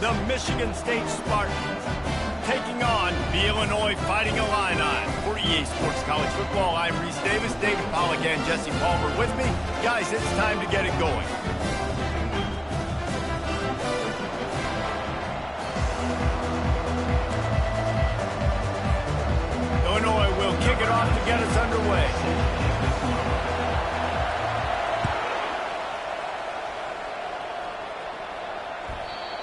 the Michigan State Spartans, taking on the Illinois Fighting Illini. For EA Sports College Football, I'm Reese Davis, David Pollock, and Jesse Palmer with me. Guys, it's time to get it going. Illinois will kick it off to get us underway.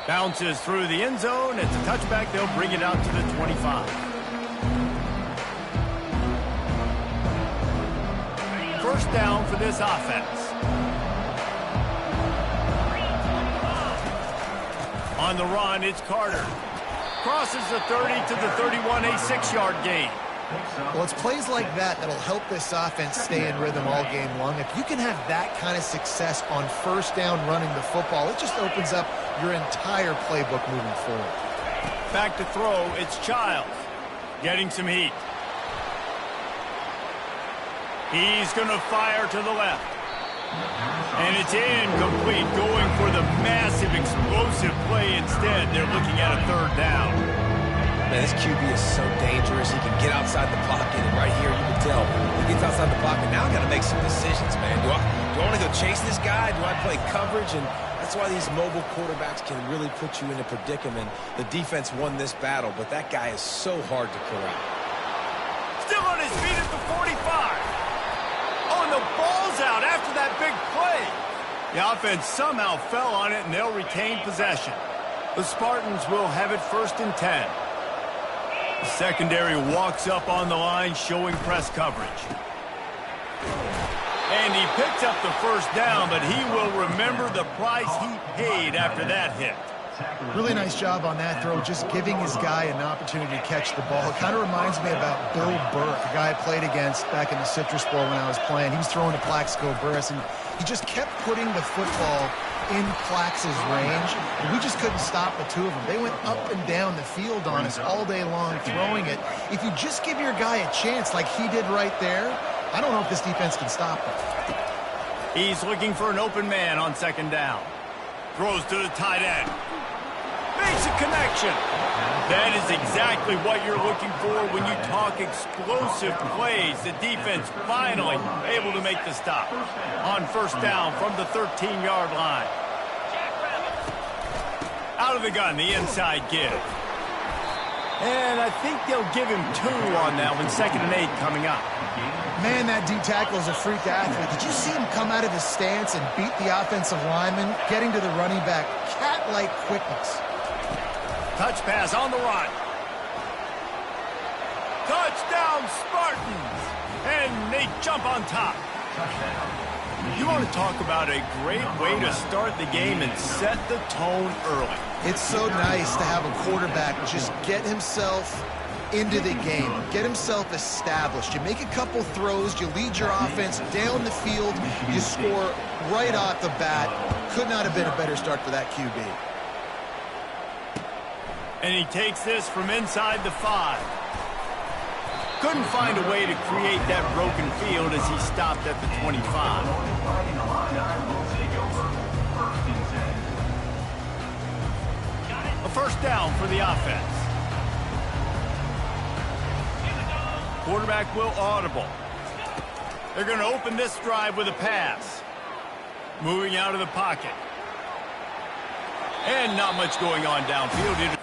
Bounces through the end zone. It's a touchback. They'll bring it out to the 25. First down for this offense. On the run, it's Carter. Crosses the 30 to the 31, a 6-yard gain. Well, it's plays like that that'll help this offense stay in rhythm all game long. If you can have that kind of success on first down running the football, it just opens up your entire playbook moving forward. Back to throw, it's Childs. Getting some heat. He's going to fire to the left. And it's incomplete, going for the massive explosive play instead. They're looking at a third down. Man, this QB is so dangerous. He can get outside the pocket, and right here you can tell he gets outside the pocket. Now I got to make some decisions, man. Do I want to go chase this guy? Do I play coverage? And that's why these mobile quarterbacks can really put you in a predicament. The defense won this battle, but that guy is so hard to corral. Still on his feet at the 45. Oh, and the ball's out after that big play. The offense somehow fell on it, and they'll retain possession. The Spartans will have it 1st and 10. The secondary walks up on the line, showing press coverage. And he picks up the first down, but he will remember the price he paid after that hit. Really nice job on that throw, just giving his guy an opportunity to catch the ball. It kind of reminds me about Bill Burke, a guy I played against back in the Citrus Bowl when I was playing. He was throwing to Plaxico Burress, and he just kept putting the football in Plax's range, and we just couldn't stop the two of them. They went up and down the field on us all day long throwing it. If you just give your guy a chance like he did right there, I don't know if this defense can stop him. He's looking for an open man on 2nd down. Throws to the tight end. Makes a connection. That is exactly what you're looking for when you talk explosive plays. The defense finally able to make the stop. On 1st down from the 13-yard line. Out of the gun, the inside give. And I think they'll give him 2 on that one. 2nd and 8 coming up. Man, that D-tackle is a freak athlete. Did you see him come out of his stance and beat the offensive lineman, getting to the running back? Cat-like quickness. Touch pass on the run. Touchdown, Spartans! And they jump on top. You want to talk about a great way to start the game and set the tone early. It's so nice to have a quarterback just get himself into the game, get himself established. You make a couple throws, you lead your offense down the field, you score right off the bat. Could not have been a better start for that QB. And he takes this from inside the 5. Couldn't find a way to create that broken field as he stopped at the 25. A 1st down for the offense. Quarterback will audible. They're going to open this drive with a pass. Moving out of the pocket. And not much going on downfield.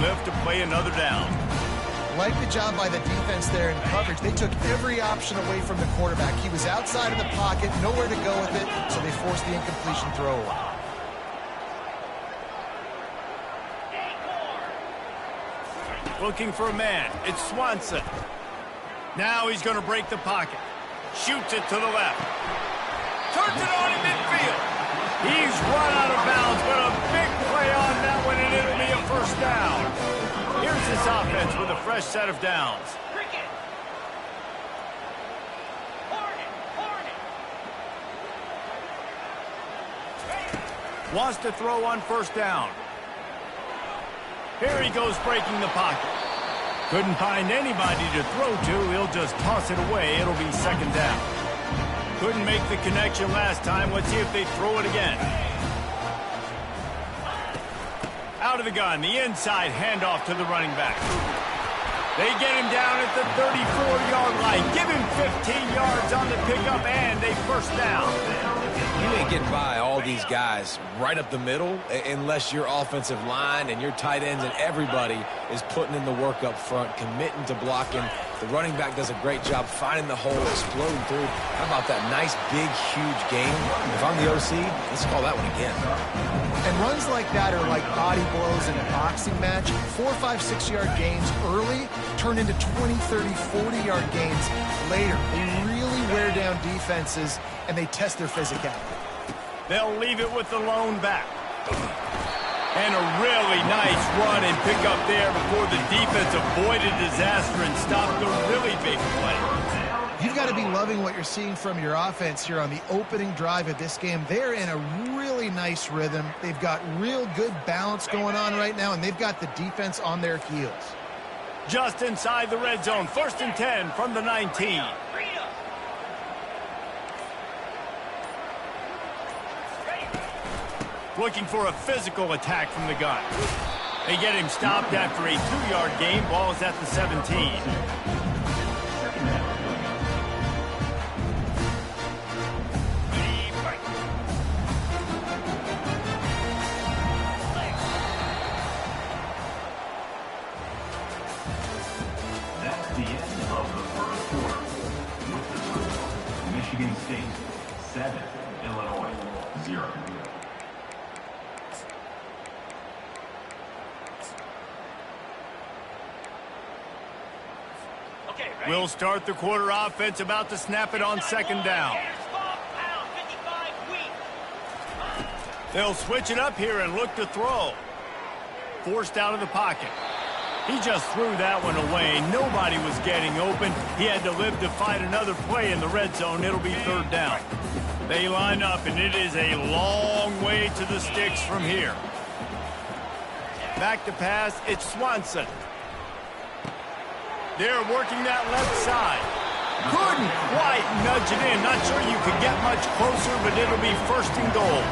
Left to play another down. Like the job by the defense there in coverage. They took every option away from the quarterback. He was outside of the pocket, nowhere to go with it, so they forced the incompletion throw. Looking for a man. It's Swanson. Now he's going to break the pocket. Shoots it to the left. Turns it on in midfield. He's run out of bounds, but a big play on that one, and it'll be a 1st down. Here's this offense with a fresh set of downs. Wants to throw on first down. Here he goes breaking the pocket. Couldn't find anybody to throw to. He'll just toss it away. It'll be second down. Couldn't make the connection last time. Let's see if they throw it again. Out of the gun, the inside handoff to the running back. They get him down at the 34-yard line. Give him 15 yards on the pickup, and a first down. You ain't getting by all these guys right up the middle unless your offensive line and your tight ends and everybody is putting in the work up front, committing to blocking. The running back does a great job finding the hole, exploding through. How about that nice, big, huge game? If I'm the OC, let's call that one again. And runs like that are like body blows in a boxing match. 4, 5, 6-yard gains early turn into 20, 30, 40-yard gains later. They really wear down defenses, and they test their physicality. They'll leave it with the lone back. And a really nice run and pick up there before the defense avoided disaster and stopped a really big play. You've got to be loving what you're seeing from your offense here on the opening drive of this game. They're in a really nice rhythm. They've got real good balance going on right now, and they've got the defense on their heels. Just inside the red zone, 1st and 10 from the 19. Looking for a physical attack from the gun. They get him stopped after a 2-yard gain. Ball is at the 17. That's the end of the first quarter. With the score, Michigan State 7, Illinois 0. We'll start the quarter offense, about to snap it on 2nd down. They'll switch it up here and look to throw. Forced out of the pocket. He just threw that one away. Nobody was getting open. He had to live to fight another play in the red zone. It'll be 3rd down. They line up, and it is a long way to the sticks from here. Back to pass, it's Swanson. They're working that left side. Couldn't quite nudge it in. Not sure you could get much closer, but it'll be 1st and goal.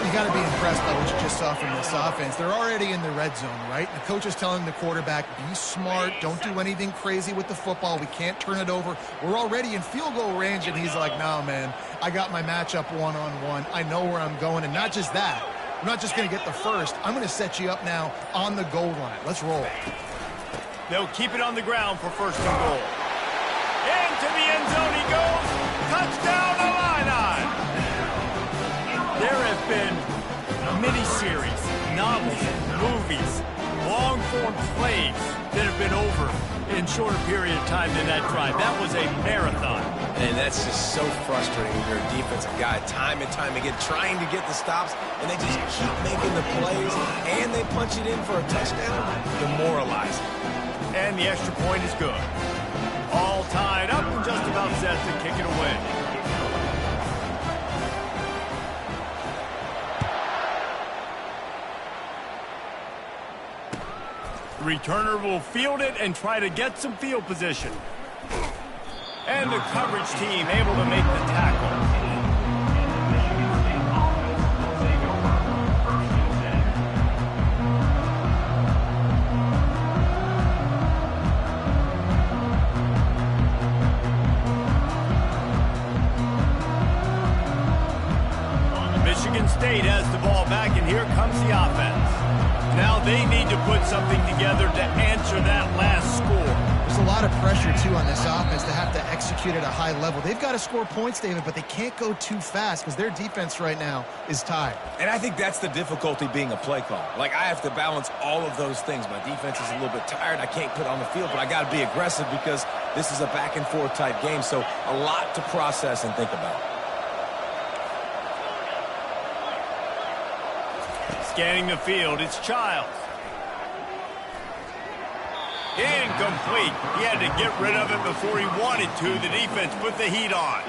You got to be impressed by what you just saw from this offense. They're already in the red zone, right? The coach is telling the quarterback, be smart, don't do anything crazy with the football. We can't turn it over. We're already in field goal range, and he's like, nah, man, I got my matchup one-on-one. I know where I'm going, and not just that. I'm not just going to get the first. I'm going to set you up now on the goal line. Let's roll. They'll keep it on the ground for 1st and goal. Into the end zone he goes. Touchdown, Illini! There have been miniseries, novels, movies, long-form plays that have been over in shorter period of time than that drive. That was a marathon. And that's just so frustrating when you're a defensive guy time and time again trying to get the stops, and they just keep making the plays, and they punch it in for a touchdown. Demoralizing. And the extra point is good. All tied up and just about set to kick it away. The returner will field it and try to get some field position. And the coverage team able to make the tackle. Michigan State has the ball back, and here comes the offense. Now they need to put something together to answer that last score. There's a lot of pressure, too, on this offense to have to execute at a high level. They've got to score points, David, but they can't go too fast because their defense right now is tied. And I think that's the difficulty being a play call. Like, I have to balance all of those things. My defense is a little bit tired. I can't put on the field, but I got to be aggressive because this is a back-and-forth type game, so a lot to process and think about. Scanning the field, it's Childs. Incomplete. He had to get rid of it before he wanted to. The defense put the heat on.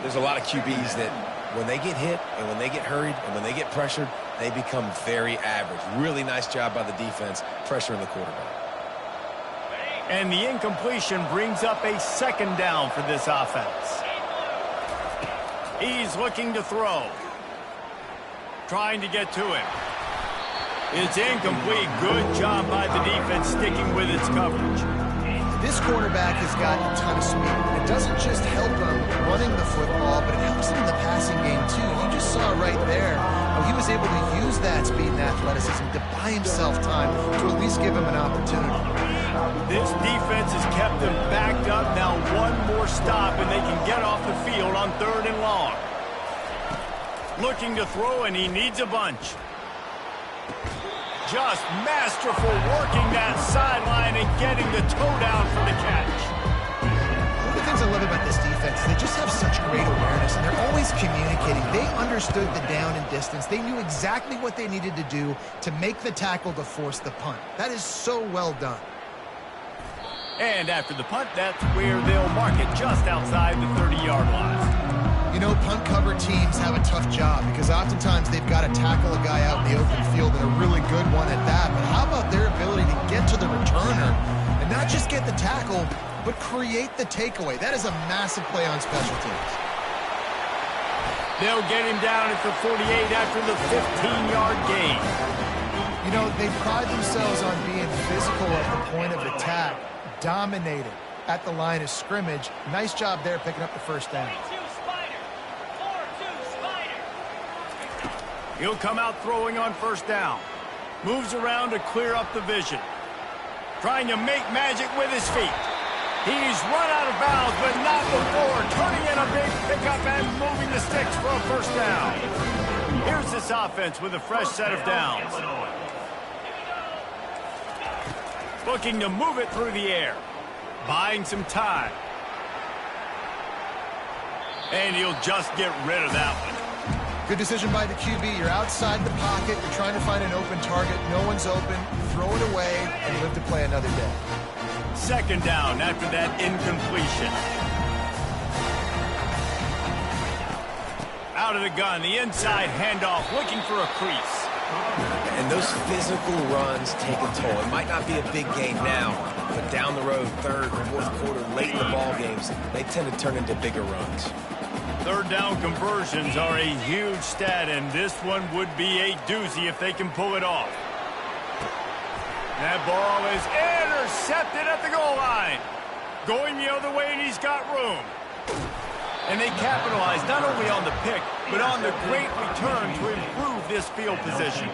There's a lot of QBs that when they get hit and when they get hurried and when they get pressured, they become very average. Really nice job by the defense pressuring the quarterback. And the incompletion brings up a second down for this offense. He's looking to throw. Trying to get to him. It's incomplete. Good job by the defense sticking with its coverage. This quarterback has got a ton of speed. It doesn't just help him running the football, but it helps him in the passing game too. You just saw right there how he was able to use that speed and athleticism to buy himself time to at least give him an opportunity. This defense has kept them backed up. Now one more stop and they can get off the field on 3rd and long. Looking to throw, and he needs a bunch. Just masterful working that sideline and getting the toe down for the catch. One of the things I love about this defense, they just have such great awareness, and they're always communicating. They understood the down and distance. They knew exactly what they needed to do to make the tackle to force the punt. That is so well done. And after the punt, that's where they'll mark it just outside the 30-yard line. You know, punt cover teams have a tough job because oftentimes they've got to tackle a guy out in the open field, and a really good one at that. But how about their ability to get to the returner and not just get the tackle, but create the takeaway? That is a massive play on special teams. They'll get him down at the 48 after the 15-yard gain. You know, they pride themselves on being physical at the point of attack, dominated at the line of scrimmage. Nice job there picking up the first down. He'll come out throwing on 1st down. Moves around to clear up the vision. Trying to make magic with his feet. He's run out of bounds, but not before. Turning in a big pickup and moving the sticks for a 1st down. Here's this offense with a fresh set of downs. Looking to move it through the air. Buying some time. And he'll just get rid of that one. Good decision by the QB. You're outside the pocket. You're trying to find an open target. No one's open. Throw it away and live to play another day. 2nd down after that incompletion. Out of the gun, the inside handoff, looking for a crease. And those physical runs take a toll. It might not be a big game now, but down the road, 3rd, 4th quarter, late in the ball games, they tend to turn into bigger runs. 3rd down conversions are a huge stat, and this one would be a doozy if they can pull it off. That ball is intercepted at the goal line. Going the other way, and he's got room. And they capitalize not only on the pick, but on the great return to improve this field position.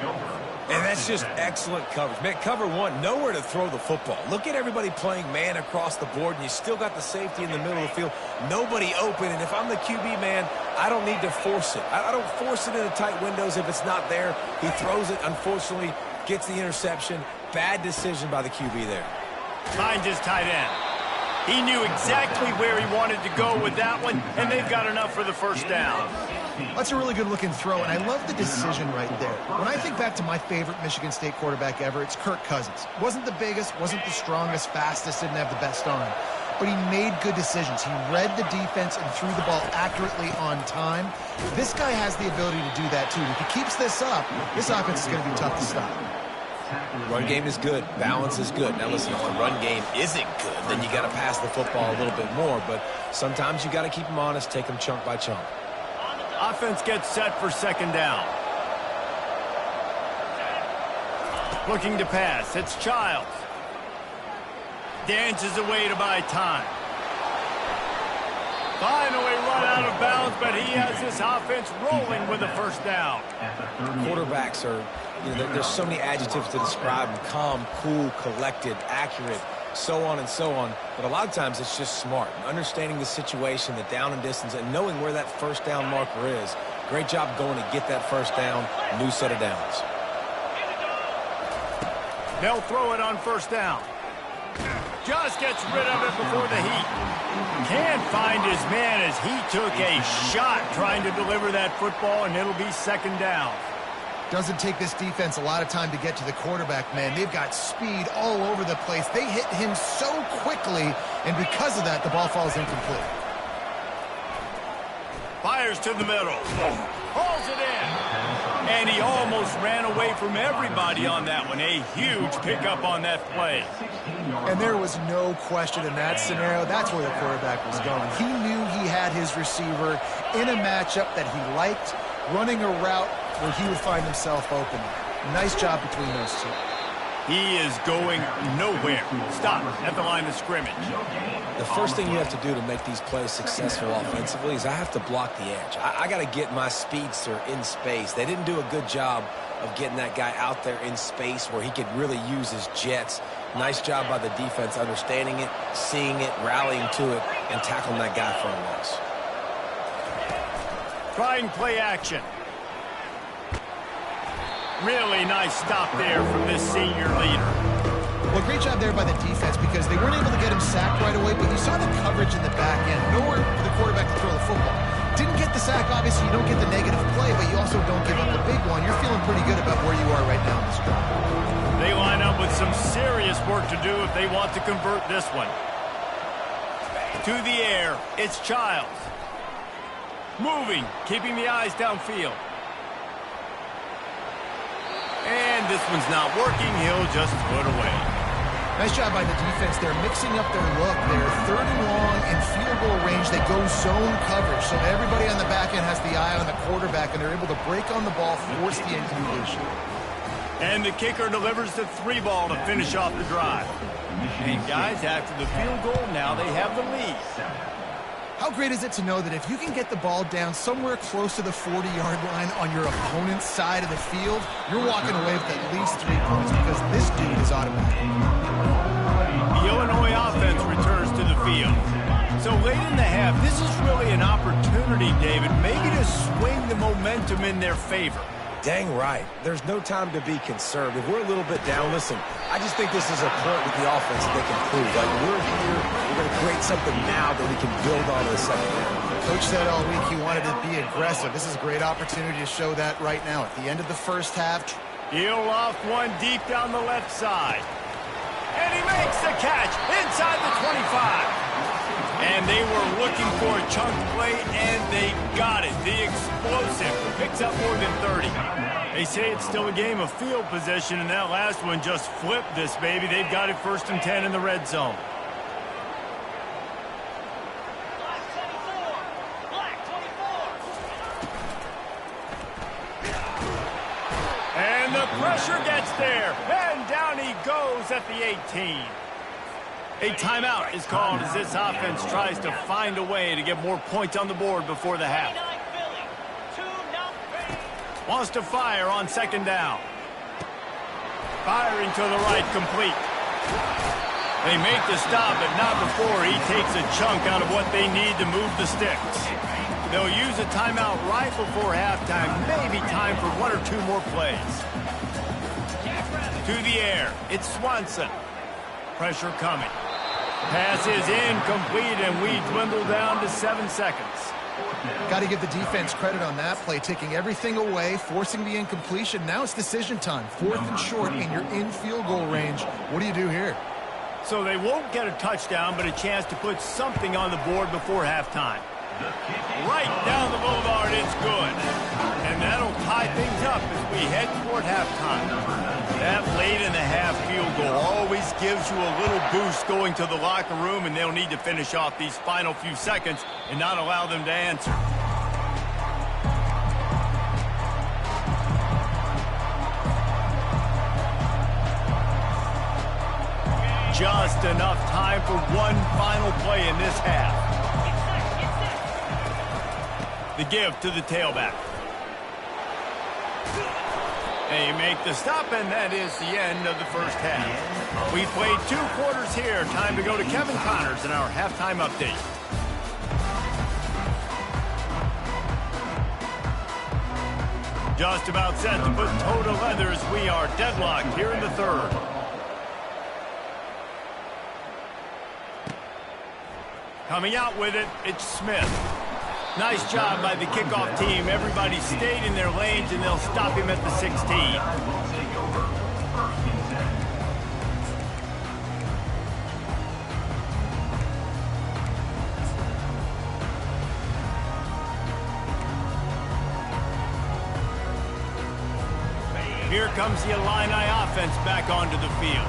And that's just excellent coverage. Man, cover one, nowhere to throw the football. Look at everybody playing man across the board, and you still got the safety in the middle of the field. Nobody open, and if I'm the QB, man, I don't need to force it. I don't force it into tight windows if it's not there. He throws it, unfortunately, gets the interception. Bad decision by the QB there. Finds his tight end. He knew exactly where he wanted to go with that one, and they've got enough for the 1st down. That's a really good-looking throw, and I love the decision right there. When I think back to my favorite Michigan State quarterback ever, it's Kirk Cousins. Wasn't the biggest, wasn't the strongest, fastest, didn't have the best arm. But he made good decisions. He read the defense and threw the ball accurately on time. This guy has the ability to do that, too. If he keeps this up, this offense is going to be tough to stop. Run game is good. Balance is good. Now, listen, if the run game isn't good, then you got to pass the football a little bit more. But sometimes you got to keep them honest, take them chunk by chunk. Offense gets set for 2nd down. Looking to pass. It's Childs. Dances away to buy time. Finally run out of bounds, but he has this offense rolling with a 1st down. Quarterbacks are, there's so many adjectives to describe them. Calm, cool, collected, accurate, so on and so on. But a lot of times it's just smart. Understanding the situation, the down and distance, and knowing where that 1st down marker is. Great job going to get that 1st down. New set of downs. They'll throw it on 1st down. Just gets rid of it before the heat. Can't find his man as he took a shot trying to deliver that football, and it'll be 2nd down. Doesn't take this defense a lot of time to get to the quarterback, man. They've got speed all over the place. They hit him so quickly, and because of that, the ball falls incomplete. Fires to the middle. Hauls it in. And he almost ran away from everybody on that one. A huge pickup on that play. And there was no question in that scenario. That's where the quarterback was going. He knew he had his receiver in a matchup that he liked, running a route where he would find himself open. Nice job between those two. He is going nowhere. Stop at the line of scrimmage. The first thing you have to do to make these plays successful offensively is I have to block the edge. I got to get my speedster in space. They didn't do a good job of getting that guy out there in space where he could really use his jets. Nice job by the defense understanding it, seeing it, rallying to it, and tackling that guy for a loss. Trying play action. Really nice stop there from this senior leader. Well, great job there by the defense because they weren't able to get him sacked right away, but you saw the coverage in the back end. Nowhere for the quarterback to throw the football. Didn't get the sack, obviously. You don't get the negative play, but you also don't give up a big one. You're feeling pretty good about where you are right now in this drive. They line up with some serious work to do if they want to convert this one. To the air, it's Childs. Moving, keeping the eyes downfield. And this one's not working. He'll just throw it away. Nice job by the defense. They're mixing up their look. They're third and long in field goal range. They go zone coverage. So everybody on the back end has the eye on the quarterback, and they're able to break on the ball, force the incompletion. And the kicker delivers the 3-ball to finish off the drive. And guys, after the field goal, now they have the lead. How great is it to know that if you can get the ball down somewhere close to the 40-yard line on your opponent's side of the field, you're walking away with at least 3 points because this dude is automatic. The Illinois offense returns to the field. So late in the half, this is really an opportunity, David, maybe to swing the momentum in their favor. Dang right. There's no time to be concerned. If we're a little bit down, listen, I just think this is a point with the offense that they can prove. Like, we're here, we're going to create something now that we can build on in the second half. Coach said all week he wanted to be aggressive. This is a great opportunity to show that right now. At the end of the first half. He'll off one deep down the left side. And he makes the catch inside the 25. And they were looking for a chunk play, and they got it. The explosive picks up more than 30. They say it's still a game of field position, and that last one just flipped this baby. They've got it 1st and 10 in the red zone. And the pressure gets there, and down he goes at the 18. A timeout is called as this offense tries to find a way to get more points on the board before the half. Wants to fire on 2nd down. Firing to the right, complete. They make the stop, but not before he takes a chunk out of what they need to move the sticks. They'll use a timeout right before halftime, maybe time for 1 or 2 more plays. To the air, it's Swanson. Pressure coming. Pass is incomplete, and we dwindle down to 7 seconds. Got to give the defense credit on that play, taking everything away, forcing the incompletion. Now it's decision time. 4th and short, and you're in field goal range. What do you do here? So they won't get a touchdown, but a chance to put something on the board before halftime. Right down the boulevard, it's good. And that'll tie things up as we head toward halftime. That late in the half field goal always gives you a little boost going to the locker room, and they'll need to finish off these final few seconds and not allow them to answer. Just enough time for one final play in this half. The give to the tailback. They make the stop, and that is the end of the first half. We played 2 quarters here. Time to go to Kevin Connors in our halftime update. Just about set to put toe to leather as we are deadlocked here in the 3rd. Coming out with it, it's Smith. Nice job by the kickoff team. Everybody stayed in their lanes, and they'll stop him at the 16. Here comes the Illini offense back onto the field.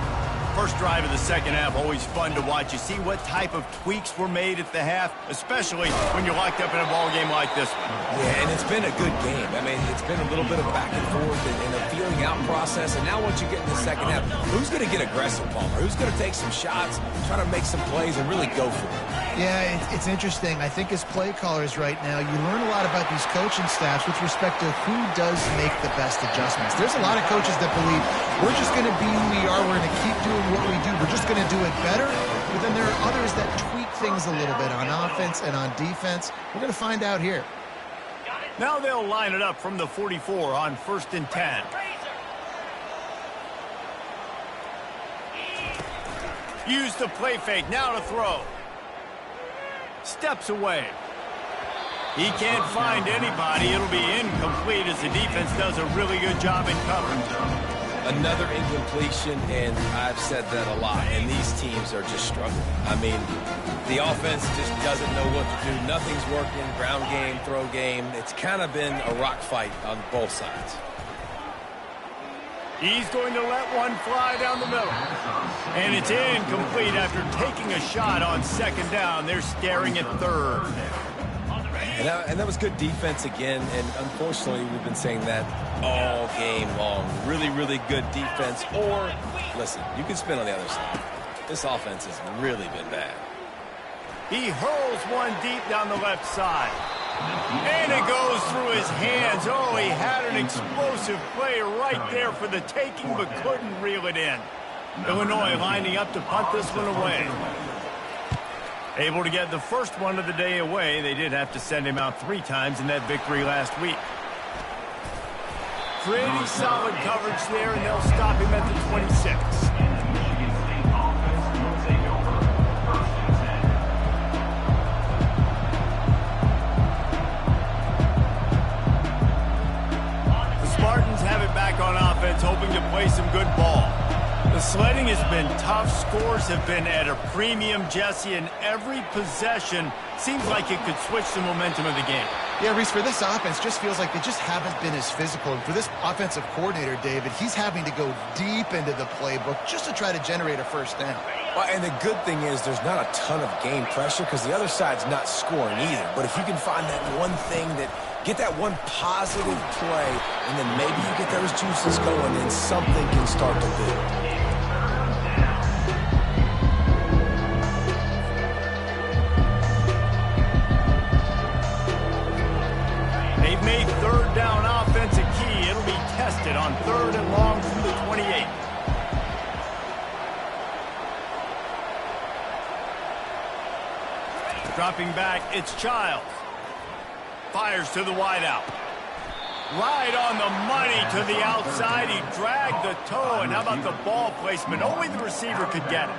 First drive of the second half, always fun to watch. You see what type of tweaks were made at the half, especially when you're locked up in a ball game like this one. Yeah, and it's been a good game. I mean, it's been a little bit of back and forth and a feeling out process. And now once you get in the second half, who's going to get aggressive, Palmer? Who's going to take some shots, try to make some plays, and really go for it? Yeah, it's interesting. I think as play callers right now, you learn a lot about these coaching staffs with respect to who does make the best adjustments. There's a lot of coaches that believe we're just going to be who we are. We're going to keep doing what we do. We're just going to do it better. But then there are others that tweak things a little bit on offense and on defense. We're going to find out here. Now they'll line it up from the 44 on 1st and 10. Use the play fake. Now to throw. Steps away. He can't find anybody. It'll be incomplete as the defense does a really good job in coverage. Another incompletion, and I've said that a lot, and these teams are just struggling. I mean, the offense just doesn't know what to do. Nothing's working. Ground game, throw game. It's kind of been a rock fight on both sides. He's going to let one fly down the middle. And it's incomplete after taking a shot on 2nd down. They're staring at 3rd. And that was good defense again, and unfortunately we've been saying that all game long. Really, really good defense. Or, listen, you can spin on the other side. This offense has really been bad. He hurls one deep down the left side. And it goes through his hands. Oh, he had an explosive play right there for the taking, but couldn't reel it in. Illinois lining up to punt this one away. Able to get the first one of the day away. They did have to send him out 3 times in that victory last week. Pretty solid coverage there, and they'll stop him at the 26. The Spartans have it back on offense, hoping to play some good ball. The sledding has been tough. Scores have been at a premium, Jesse, and every possession seems like it could switch the momentum of the game. Yeah, Reese, for this offense, just feels like they just haven't been as physical. And for this offensive coordinator, David, he's having to go deep into the playbook just to try to generate a first down. Well, and the good thing is there's not a ton of game pressure because the other side's not scoring either. But if you can find that one thing that get that one positive play, and then maybe you get those juices going, and something can start to build. They've made 3rd down offense a key. It'll be tested on 3rd and long from the 28. Dropping back, it's Childs. Fires to the wideout. Right on the money to the outside. He dragged the toe, and how about the ball placement? Only the receiver could get it.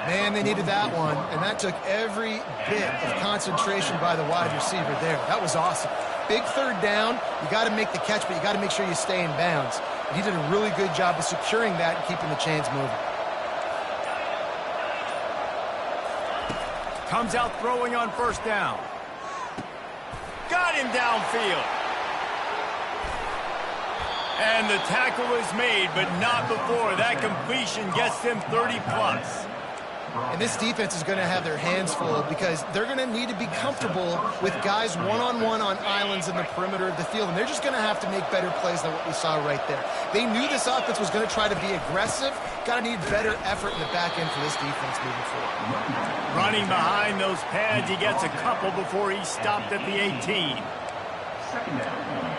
Man, they needed that one, and that took every bit of concentration by the wide receiver there. That was awesome. Big 3rd down. You got to make the catch, but you got to make sure you stay in bounds. And he did a really good job of securing that and keeping the chains moving. Comes out throwing on 1st down. Got him downfield. And the tackle is made, but not before. That completion gets them 30+. And this defense is going to have their hands full because they're going to need to be comfortable with guys one-on-one on islands in the perimeter of the field. And they're just going to have to make better plays than what we saw right there. They knew this offense was going to try to be aggressive. Got to need better effort in the back end for this defense moving forward. Running behind those pads, he gets a couple before he stopped at the 18. 2nd down.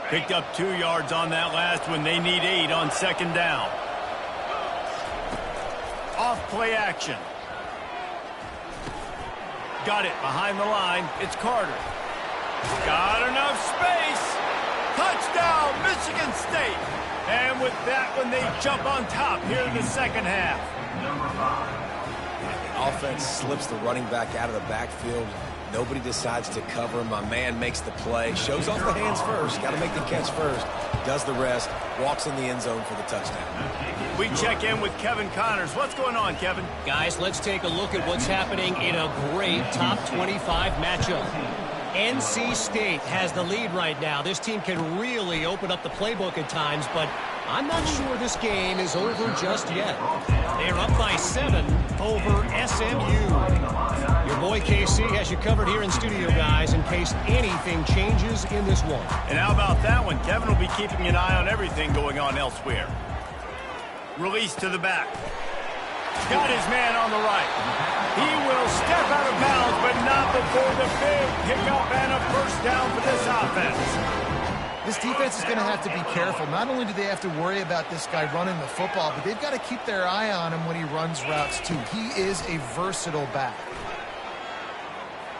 Picked up 2 yards on that last one. They need 8 on 2nd down. Off play action. Got it behind the line. It's Carter. Got enough space. Touchdown, Michigan State. And with that one, they jump on top here in the second half. Number 5. Offense slips the running back out of the backfield. Nobody decides to cover him. My man makes the play. Shows off the hands first. Got to make the catch first. Does the rest. Walks in the end zone for the touchdown. We check in with Kevin Connors. What's going on, Kevin? Guys, let's take a look at what's happening in a great top 25 matchup. NC State has the lead right now. This team can really open up the playbook at times, but I'm not sure this game is over just yet. They're up by 7 over SMU. Your boy KC has you covered here in studio, guys, in case anything changes in this one. And how about that one? Kevin will be keeping an eye on everything going on elsewhere. Release to the back. Got his man on the right. He will step out of bounds, but not before the big pickup and a first down for this offense. This defense is going to have to be careful. Not only do they have to worry about this guy running the football, but they've got to keep their eye on him when he runs routes too. He is a versatile back.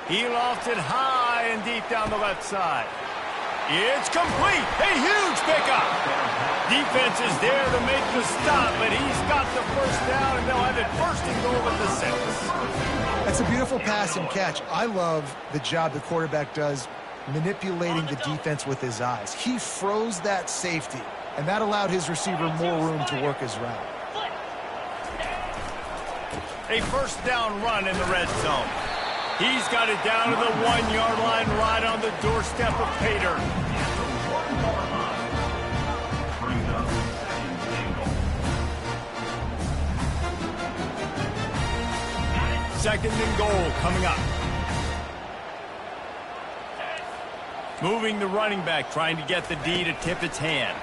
He lofted high and deep down the left side. It's complete. A huge pickup. Defense is there to make the stop, but he's got the first down, and they'll have it first and goal at the 6. That's a beautiful pass and catch. I love the job the quarterback does manipulating the defense with his eyes. He froze that safety, and that allowed his receiver more room to work his route. A first down run in the red zone. He's got it down to the 1-yard line right on the doorstep of Pater. Second and goal coming up. Moving the running back, trying to get the D to tip its hand.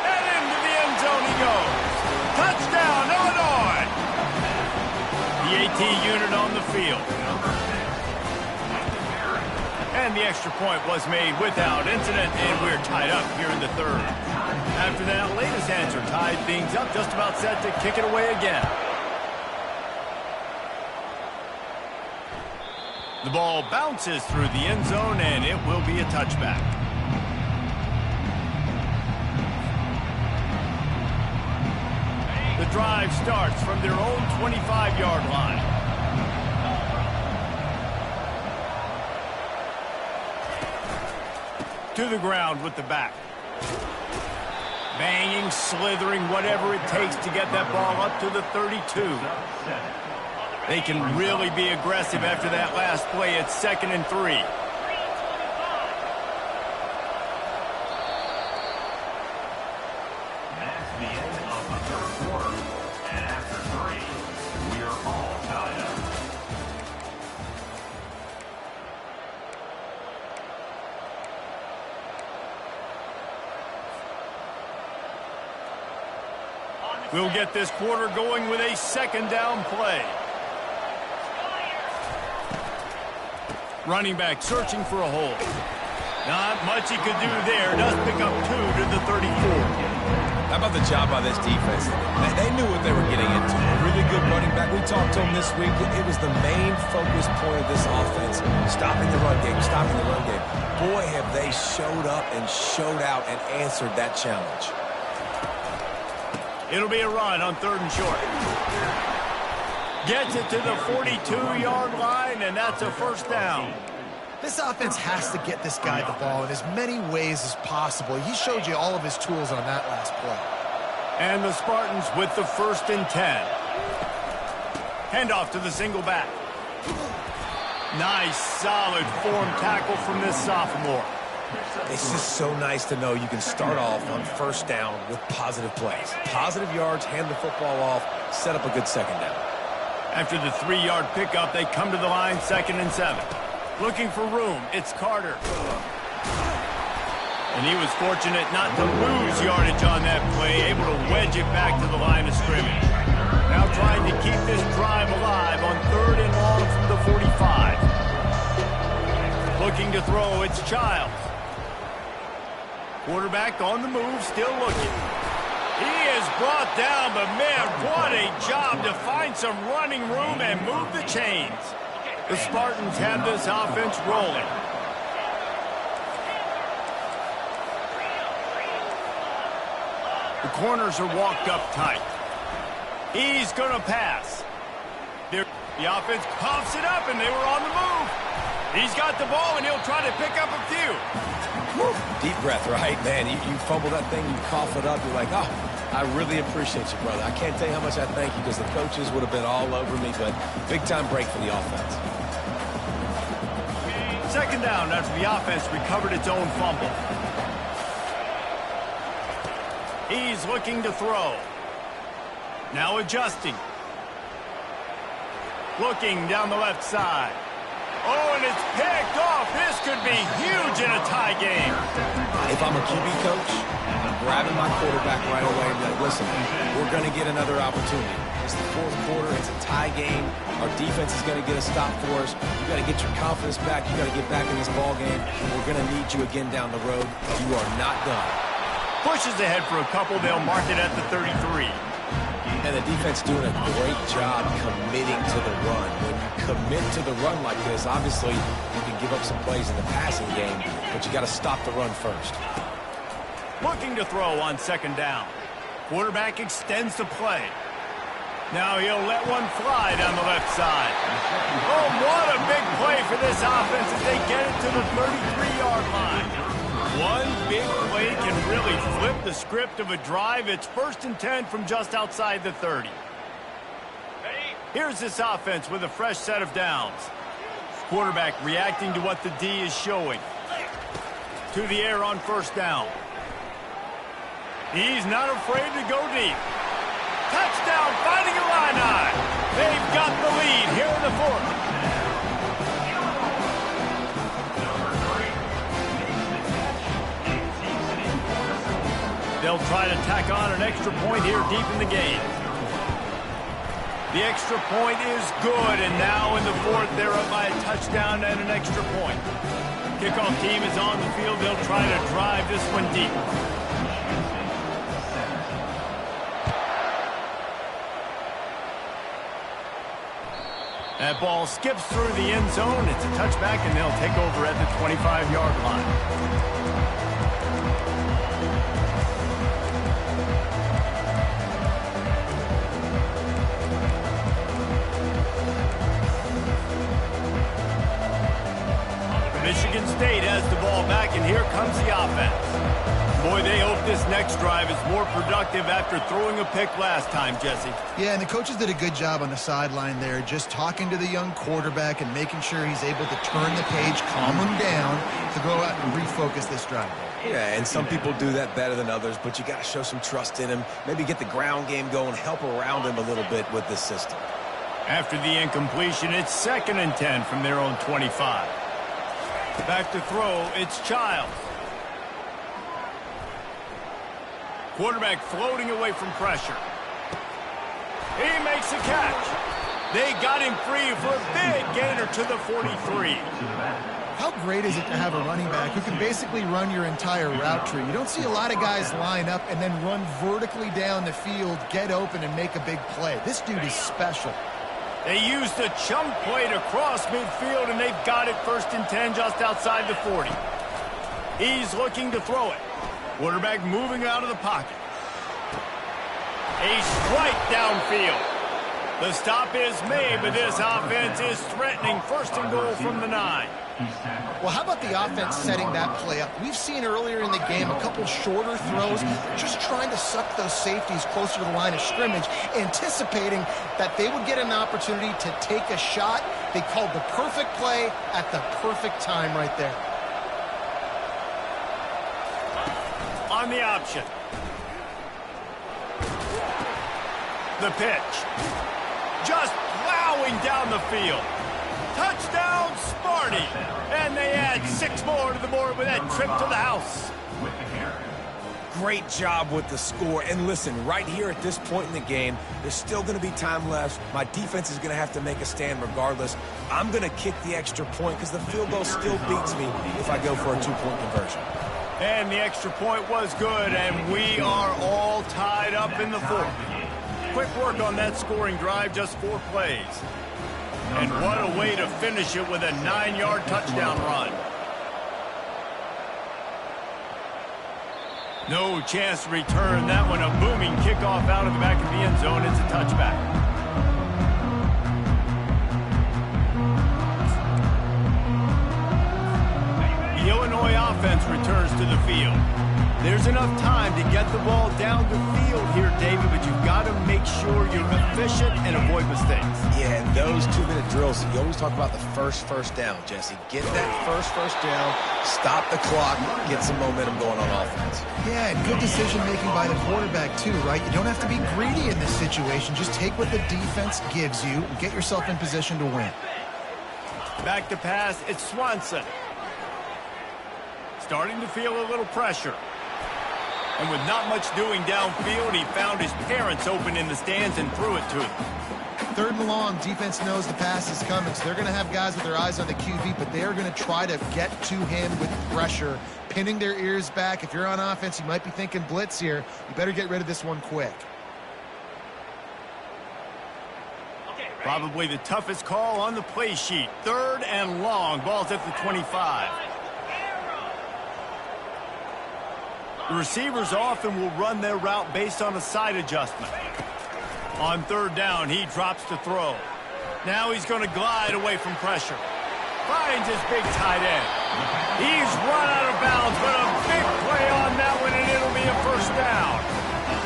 And into the end zone he goes. Touchdown, Illinois! The AT unit on the field. And the extra point was made without incident, and we're tied up here in the third. After that latest answer, tied things up, just about set to kick it away again. The ball bounces through the end zone, and it will be a touchback. The drive starts from their own 25-yard line. To the ground with the back. Banging, slithering, whatever it takes to get that ball up to the 32. They can really be aggressive after that last play. It's 2nd and 3. That's the end of the third quarter. And after 3, we are all tied up. We'll get this quarter going with a second down play. Running back searching for a hole. Not much he could do there. Does pick up 2 to the 34. How about the job by this defense? They knew what they were getting into. A really good running back. We talked to him this week. It was the main focus point of this offense. Stopping the run game, stopping the run game. Boy, have they showed up and showed out and answered that challenge. It'll be a run on 3rd and short. Gets it to the 42-yard line, and that's a first down. This offense has to get this guy the ball in as many ways as possible. He showed you all of his tools on that last play. And the Spartans with the 1st and 10. Handoff to the single back. Nice, solid form tackle from this sophomore. It's just so nice to know you can start off on first down with positive plays. Positive yards, hand the football off, set up a good second down. After the 3-yard pickup, they come to the line, 2nd and 7. Looking for room, it's Carter. And he was fortunate not to lose yardage on that play, able to wedge it back to the line of scrimmage. Now trying to keep this drive alive on 3rd and long from the 45. Looking to throw, it's Childs. Quarterback on the move, still looking. He is brought down, but man, what a job to find some running room and move the chains. The Spartans have this offense rolling. The corners are walked up tight. He's going to pass. The offense coughs it up, and they were on the move. He's got the ball, and he'll try to pick up a few. Woo. Deep breath, right? Man, you fumble that thing, you cough it up, you're like, oh, I really appreciate you, brother. I can't tell you how much I thank you because the coaches would have been all over me, but big-time break for the offense. Second down after the offense recovered its own fumble. He's looking to throw. Now adjusting. Looking down the left side. Oh, and it's picked off. This could be huge in a tie game. If I'm a QB coach, I'm grabbing my quarterback right away and be like, listen, we're going to get another opportunity. It's the fourth quarter. It's a tie game. Our defense is going to get a stop for us. You got to get your confidence back. You got to get back in this ball game. We're going to need you again down the road. You are not done. Pushes ahead for a couple. They'll mark it at the 33. And the defense doing a great job committing to the run. When you commit to the run like this, obviously you can give up some plays in the passing game, but you got to stop the run first. Looking to throw on second down. Quarterback extends the play. Now he'll let one fly down the left side. Oh, what a big play for this offense as they get it to the 33-yard line. One big play can really flip the script of a drive. It's 1st and 10 from just outside the 30. Here's this offense with a fresh set of downs. Quarterback reacting to what the D is showing. To the air on first down. He's not afraid to go deep. Touchdown, Fighting Illini. They've got the lead here in the fourth. They'll try to tack on an extra point here deep in the game. The extra point is good, and now in the fourth, they're up by a touchdown and an extra point. Kickoff team is on the field. They'll try to drive this one deep. That ball skips through the end zone. It's a touchback, and they'll take over at the 25-yard line. Michigan State has the ball back, and here comes the offense. Boy, they hope this next drive is more productive after throwing a pick last time, Jesse. Yeah, and the coaches did a good job on the sideline there, just talking to the young quarterback and making sure he's able to turn the page, calm him down, to go out and refocus this drive. Yeah, and some people do that better than others, but you got to show some trust in him, maybe get the ground game going, help around him a little bit with this system. After the incompletion, it's 2nd and 10 from their own 25. Back to throw, it's Childs. Quarterback floating away from pressure. He makes a catch. They got him free for a big gainer to the 43. How great is it to have a running back who can basically run your entire route tree? You don't see a lot of guys line up and then run vertically down the field, get open, and make a big play. This dude is special. They used a chunk play to cross midfield, and they've got it 1st and 10 just outside the 40. He's looking to throw it. Quarterback moving out of the pocket. A strike downfield. The stop is made, but this offense is threatening 1st and goal from the 9. Well, how about the offense setting that play up? We've seen earlier in the game a couple shorter throws, just trying to suck those safeties closer to the line of scrimmage, anticipating that they would get an opportunity to take a shot. They called the perfect play at the perfect time right there. On the option. The pitch. Just plowing down the field. Touchdown, Sparty. And they add 6 more to the board with that trip to the house. Great job with the score. And listen, right here at this point in the game, there's still going to be time left. My defense is going to have to make a stand regardless. I'm going to kick the extra point because the field goal still beats me if I go for a 2-point conversion. And the extra point was good, and we are all tied up in the fourth. Quick work on that scoring drive, just 4 plays. And what a way to finish it with a 9-yard touchdown run. No chance to return that one. A booming kickoff out of the back of the end zone. It's a touchback. Illinois offense returns to the field. There's enough time to get the ball down the field here, David, but you've got to make sure you're efficient and avoid mistakes. Yeah, and those 2-minute drills, you always talk about the first down, Jesse. Get that first down, stop the clock, get some momentum going on offense. Yeah, and good decision-making by the quarterback, too, right? You don't have to be greedy in this situation. Just take what the defense gives you and get yourself in position to win. Back to pass, it's Swanson. Starting to feel a little pressure. And with not much doing downfield, he found his parents open in the stands and threw it to them. 3rd and long, defense knows the pass is coming, so they're going to have guys with their eyes on the QB, but they're going to try to get to him with pressure, pinning their ears back. If you're on offense, you might be thinking blitz here. You better get rid of this one quick. Probably the toughest call on the play sheet. 3rd and long, ball's at the 25. The receivers often will run their route based on a side adjustment. On 3rd down, he drops to throw. Now he's going to glide away from pressure. Finds his big tight end. He's run out of bounds, but a big play on that one, and it'll be a 1st down.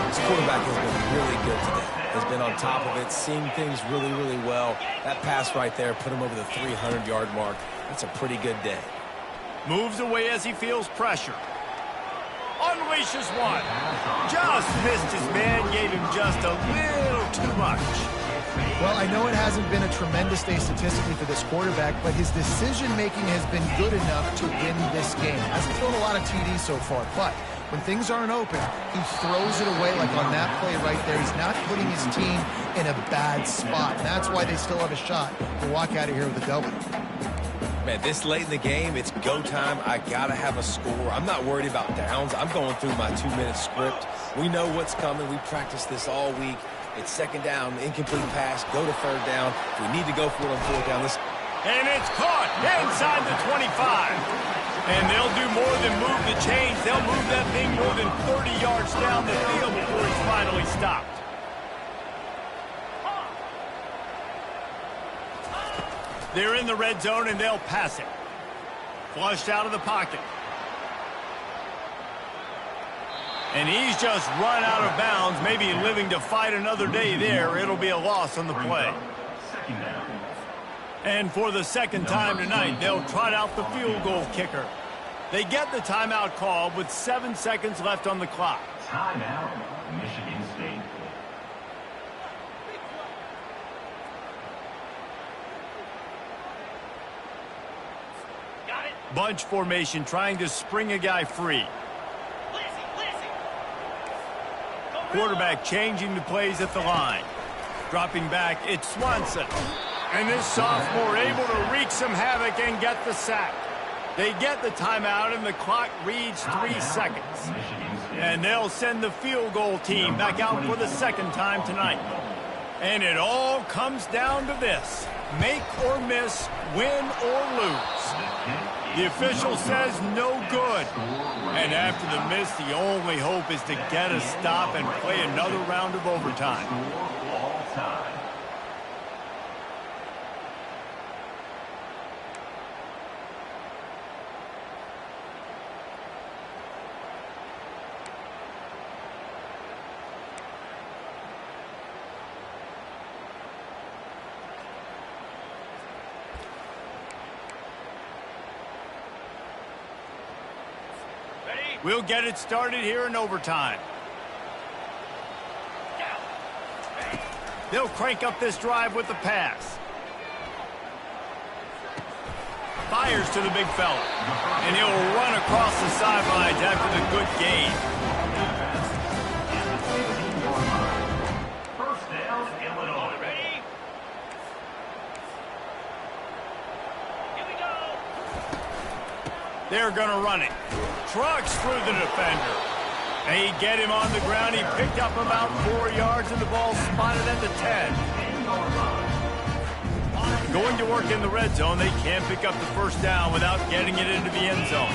This quarterback has been really good today. Has been on top of it, seeing things really well. That pass right there put him over the 300-yard mark. That's a pretty good day. Moves away as he feels pressure. Unleashes one. Just missed his man, gave him just a little too much. Well, I know it hasn't been a tremendous day statistically for this quarterback, but his decision-making has been good enough to win this game. Hasn't thrown a lot of TDs so far, but when things aren't open, he throws it away like on that play right there. He's not putting his team in a bad spot, and that's why they still have a shot to walk out of here with a W. Man, this late in the game, it's go time. I got to have a score. I'm not worried about downs. I'm going through my 2-minute script. We know what's coming. We practiced this all week. It's 2nd down, incomplete pass, go to 3rd down. If we need to go for it on 4th down, and it's caught inside the 25. And they'll do more than move the chains. They'll move that thing more than 30 yards down the field before it's finally stopped. They're in the red zone, and they'll pass it. Flushed out of the pocket. And he's just run out of bounds, maybe living to fight another day there. It'll be a loss on the play. And for the 2nd time tonight, they'll trot out the field goal kicker. They get the timeout called with 7 seconds left on the clock. Timeout, Michigan State. Bunch formation trying to spring a guy free. Quarterback changing the plays at the line. Dropping back, it's Swanson. And this sophomore able to wreak some havoc and get the sack. They get the timeout and the clock reads 3 seconds. And they'll send the field goal team back out for the 2nd time tonight. And it all comes down to this. Make or miss, win or lose. The official says no good. And after the miss, the only hope is to get a stop and play another round of overtime. All time. We'll get it started here in overtime. They'll crank up this drive with the pass. Fires to the big fella. And he'll run across the sidelines after the good gain. 1st down, Illinois. Ready? Here we go. They're going to run it. Trucks through the defender. They get him on the ground. He picked up about 4 yards, and the ball spotted at the 10. Going to work in the red zone, they can't pick up the 1st down without getting it into the end zone.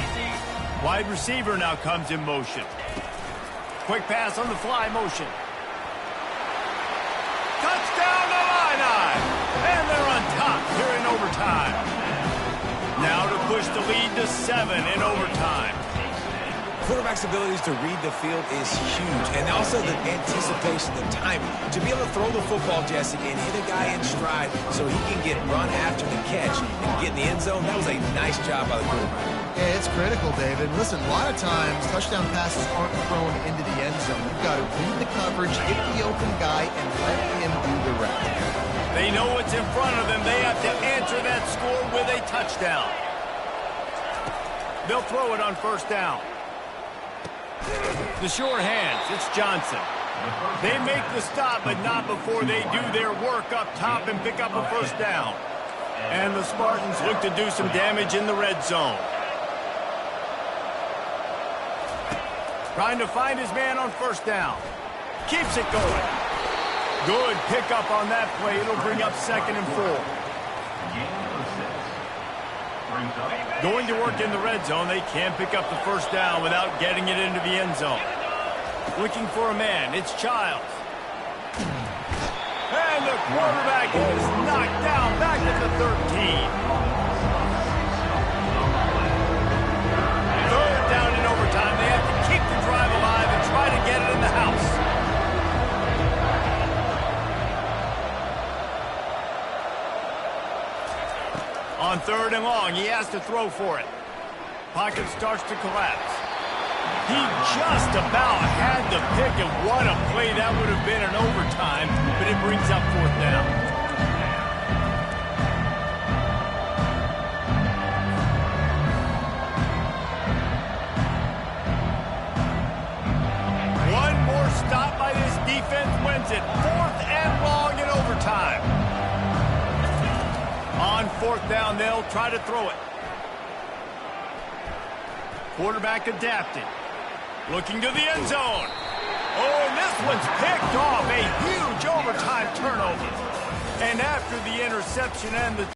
Wide receiver now comes in motion. Quick pass on the fly motion. Touchdown to Illini! And they're on top here in overtime. Now to push the lead 5-7 in overtime. Quarterback's abilities to read the field is huge, and also the anticipation, the timing. To be able to throw the football, Jesse, and hit a guy in stride so he can get run after the catch and get in the end zone, that was a nice job by the quarterback. Yeah, it's critical, David. Listen, a lot of times, touchdown passes aren't thrown into the end zone. You've got to read the coverage, hit the open guy, and let him do the rest. They know what's in front of them. They have to answer that score with a touchdown. They'll throw it on first down. The short hands, it's Johnson. They make the stop, but not before they do their work up top and pick up a first down. And the Spartans look to do some damage in the red zone. Trying to find his man on first down. Keeps it going. Good pickup on that play. It'll bring up 2nd and 4. Going to work in the red zone, they can't pick up the first down without getting it into the end zone. Looking for a man, it's Childs. And the quarterback is knocked down back at the 13. 3rd down in overtime. They have to keep the drive alive and try to get it in the house. On 3rd and long, he has to throw for it. Pocket starts to collapse. He just about had the pick, and what a play that would have been in overtime, but it brings up 4th down. One more stop by this defense wins it. 4th and long in overtime. On 4th down, they'll try to throw it. Quarterback adapted. Looking to the end zone. Oh, and this one's picked off. A huge overtime turnover. And after the interception and the